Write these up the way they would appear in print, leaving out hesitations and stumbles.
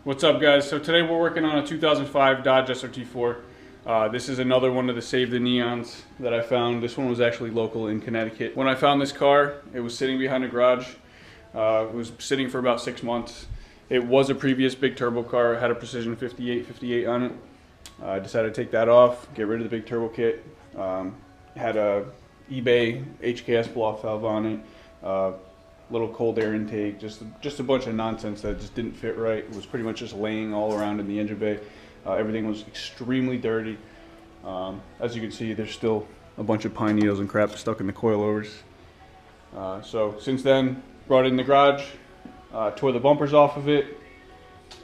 What's up, guys? So today we're working on a 2005 Dodge SRT4. This is another one of the Save the Neons that I found. This one was actually local in Connecticut. When I found this car, it was sitting behind a garage. It was sitting for about 6 months. It was a previous big turbo car. It had a Precision 58 on it. I decided to take that off, get rid of the big turbo kit. Had a eBay HKS blow-off valve on it. Little cold air intake, just a bunch of nonsense that just didn't fit right. It was pretty much just laying all around in the engine bay. Everything was extremely dirty. As you can see, there's still a bunch of pine needles and crap stuck in the coilovers. So since then, brought it in the garage, tore the bumpers off of it.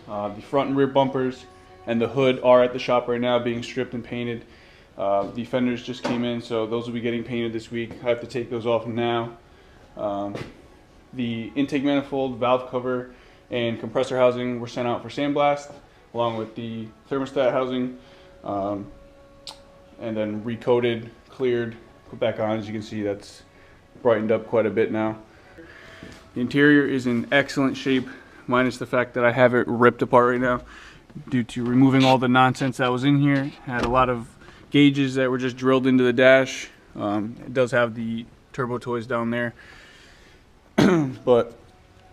The front and rear bumpers and the hood are at the shop right now being stripped and painted. The fenders just came in, so those will be getting painted this week. I have to take those off now. The intake manifold, valve cover, and compressor housing were sent out for sandblast, along with the thermostat housing, and then recoated, cleared, put back on. As you can see, that's brightened up quite a bit now. The interior is in excellent shape, minus the fact that I have it ripped apart right now due to removing all the nonsense that was in here. Had a lot of gauges that were just drilled into the dash. It does have the turbo toys down there. But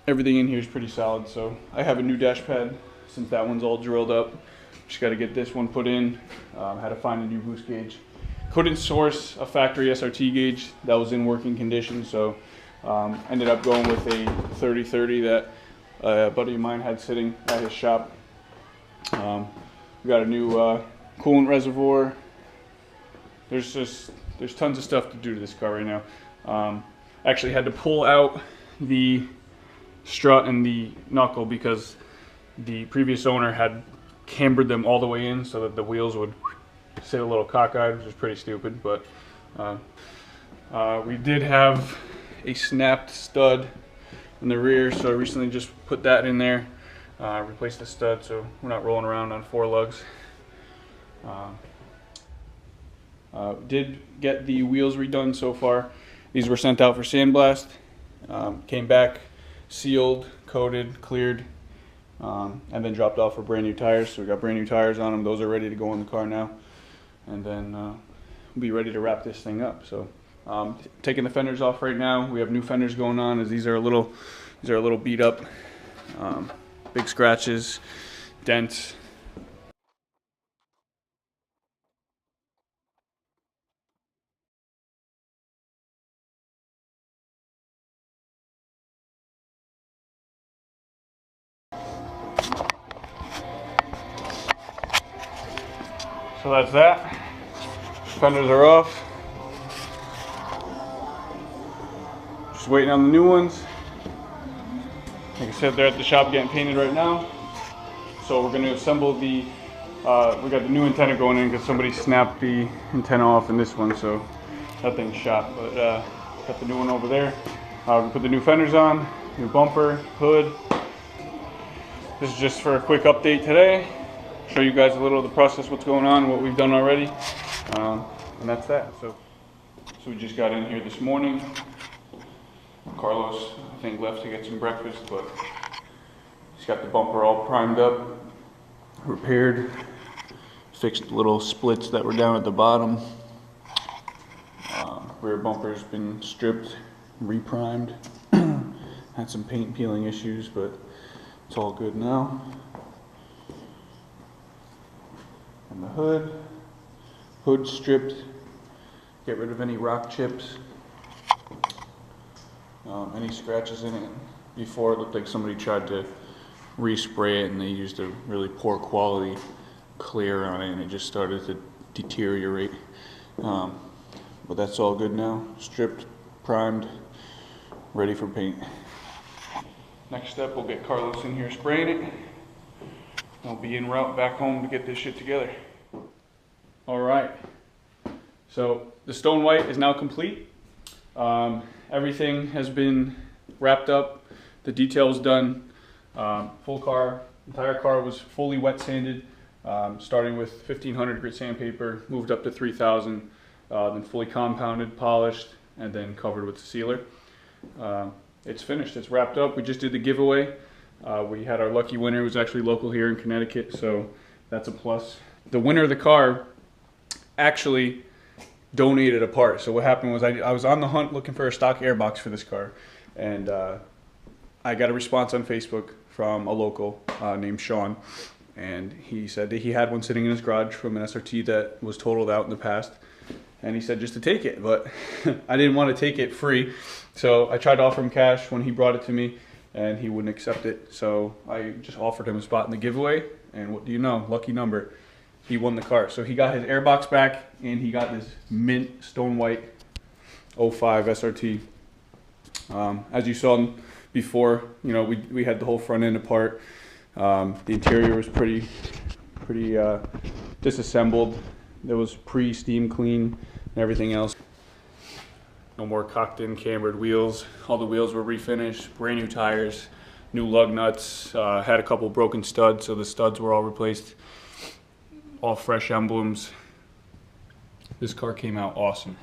everything in here is pretty solid. So I have a new dash pad since that one's all drilled up. Just got to get this one put in. Had to find a new boost gauge. Couldn't source a factory SRT gauge that was in working condition, so ended up going with a 3030 that a buddy of mine had sitting at his shop. We got a new coolant reservoir. There's tons of stuff to do to this car right now. Actually had to pull out the strut and the knuckle because the previous owner had cambered them all the way in so that the wheels would sit a little cockeyed, which is pretty stupid. But we did have a snapped stud in the rear, so I recently just put that in there, replaced the stud so we're not rolling around on 4 lugs. Did get the wheels redone so far. These were sent out for sandblast, came back, sealed, coated, cleared, and then dropped off for brand new tires. So we got brand new tires on them. Those are ready to go in the car now. And then we'll be ready to wrap this thing up. So taking the fenders off right now. We have new fenders going on, as these are a little beat up, big scratches, dents. So that's that. Fenders are off. Just waiting on the new ones. Like I said, they're at the shop getting painted right now. So we're going to assemble the, we got the new antenna going in because somebody snapped the antenna off in this one, so that thing's shot. But got the new one over there. We put the new fenders on, new bumper, hood. This is just for a quick update today. Show you guys a little of the process, what's going on, what we've done already, and that's that. So we just got in here this morning. Carlos, I think, left to get some breakfast, but he's got the bumper all primed up, repaired, fixed little splits that were down at the bottom. Rear bumper's been stripped, reprimed. Had some paint peeling issues, but it's all good now. And the hood stripped, get rid of any rock chips, any scratches in it. Before, it looked like somebody tried to respray it and they used a really poor quality clear on it and it just started to deteriorate. But that's all good now, stripped, primed, ready for paint. Next step, we'll get Carlos in here spraying it. I'll be en route back home to get this shit together. All right, so the stone white is now complete. Everything has been wrapped up. The detail's done. Entire car was fully wet sanded, starting with 1500 grit sandpaper, moved up to 3000, then fully compounded, polished, and then covered with the sealer. It's finished, it's wrapped up. We just did the giveaway We had our lucky winner, who was actually local here in Connecticut, so that's a plus. The winner of the car actually donated a part. So what happened was I was on the hunt looking for a stock airbox for this car, and I got a response on Facebook from a local named Sean, and he said that he had one sitting in his garage from an SRT that was totaled out in the past, and he said just to take it, but I didn't want to take it free, so I tried to offer him cash when he brought it to me, and he wouldn't accept it. So I just offered him a spot in the giveaway, and what do you know, lucky number, he won the car. So he got his airbox back, and he got this mint stone white 05 SRT. As you saw before, you know, we had the whole front end apart. The interior was pretty disassembled. There was pre-steam clean and everything else. No more cocked in cambered wheels. All the wheels were refinished, brand new tires, new lug nuts, had a couple broken studs, so the studs were all replaced. All fresh emblems. This car came out awesome.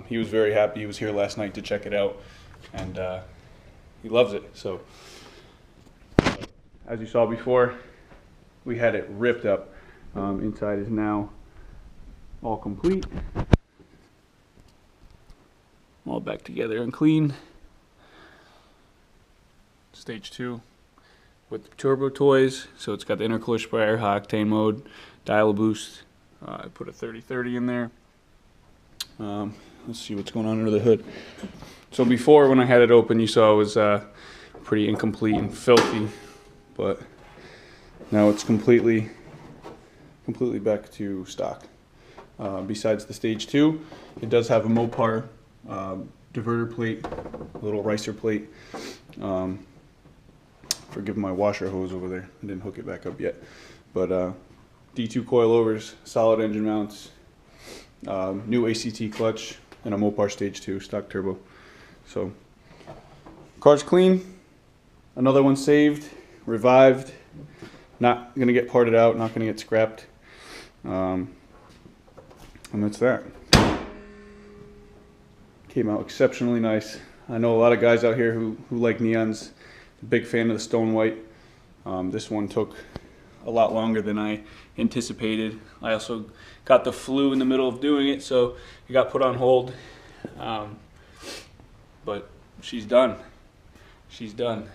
He was very happy. He was here last night to check it out, and he loves it. So, as you saw before, we had it ripped up. Inside is now all complete. All back together and clean. Stage 2 with turbo toys. So it's got the intercooler sprayer, high octane mode, dial boost. I put a 30/30 in there. Let's see what's going on under the hood. So before, when I had it open, you saw it was pretty incomplete and filthy, but now it's completely back to stock. Besides the stage 2, it does have a Mopar diverter plate, a little ricer plate. Forgive my washer hose over there. I didn't hook it back up yet. But D2 coilovers, solid engine mounts, new ACT clutch, and a Mopar stage 2 stock turbo. So car's clean. Another one saved, revived. Not gonna get parted out. Not gonna get scrapped. And that's that. Came out exceptionally nice. I know a lot of guys out here who like neons. Big fan of the stone white. This one took a lot longer than I anticipated. I also got the flu in the middle of doing it, so it got put on hold. But she's done. She's done.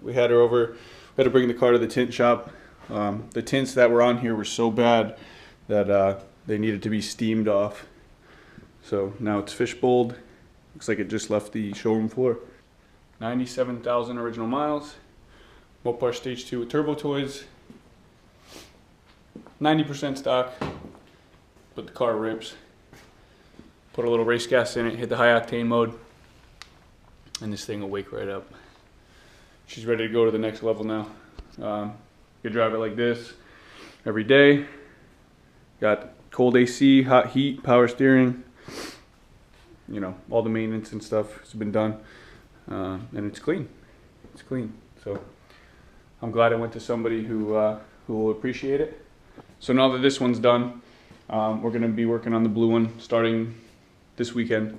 We had her over. We had to bring the car to the tint shop. The tints that were on here were so bad that they needed to be steamed off. So now it's fishbowled. Looks like it just left the showroom floor. 97,000 original miles. Mopar stage 2 with turbo toys. 90% stock, but the car rips. Put a little race gas in it, hit the high octane mode, and this thing will wake right up. She's ready to go to the next level now. You drive it like this every day. Got cold AC, hot heat, power steering. You know, all the maintenance and stuff has been done, and it's clean. It's clean. So I'm glad I went to somebody who will appreciate it. So now that this one's done, we're going to be working on the blue one starting this weekend,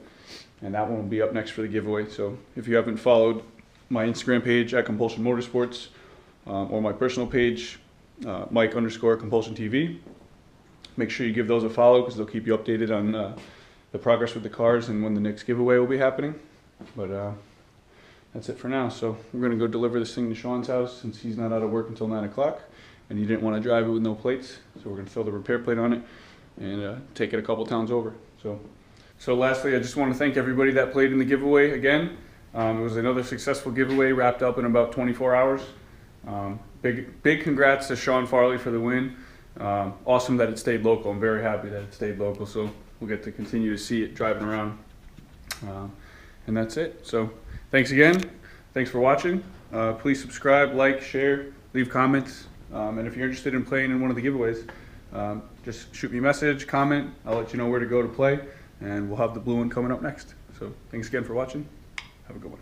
and that one will be up next for the giveaway. So if you haven't followed my Instagram page at Compulsion Motorsports, or my personal page, Mike_Compulsion TV, make sure you give those a follow, because they'll keep you updated on the progress with the cars and when the next giveaway will be happening. But that's it for now. So we're going to go deliver this thing to Sean's house, since he's not out of work until 9 o'clock, and he didn't want to drive it with no plates. So we're going to throw the repair plate on it and take it a couple towns over. So lastly, I just want to thank everybody that played in the giveaway again. It was another successful giveaway, wrapped up in about 24 hours. Big congrats to Sean Farley for the win. Awesome that it stayed local. I'm very happy that it stayed local, so we'll get to continue to see it driving around. And that's it. So thanks again. Thanks for watching. Please subscribe, like, share, leave comments. And if you're interested in playing in one of the giveaways, just shoot me a message, comment. I'll let you know where to go to play, and we'll have the blue one coming up next. So thanks again for watching. Have a good one.